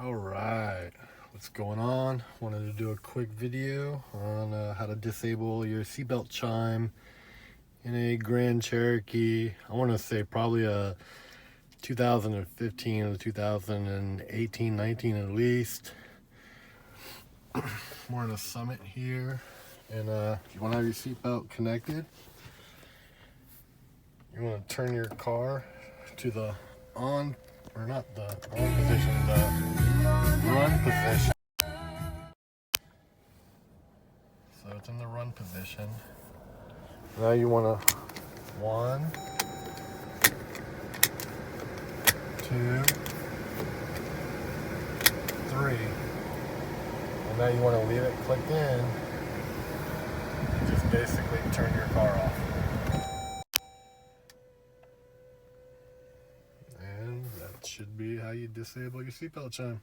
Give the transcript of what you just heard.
All right, what's going on? Wanted to do a quick video on how to disable your seatbelt chime in a Grand Cherokee. I want to say probably a 2015 or 2018, 19 at least. We're in a Summit here, and if you want to have your seatbelt connected, you want to turn your car to the on, or not the on position, the run position. So it's in the run position. Now you want to 1, 2, 3, and now you want to leave it clicked in. Just basically turn your car off. And that should be how you disable your seatbelt chime.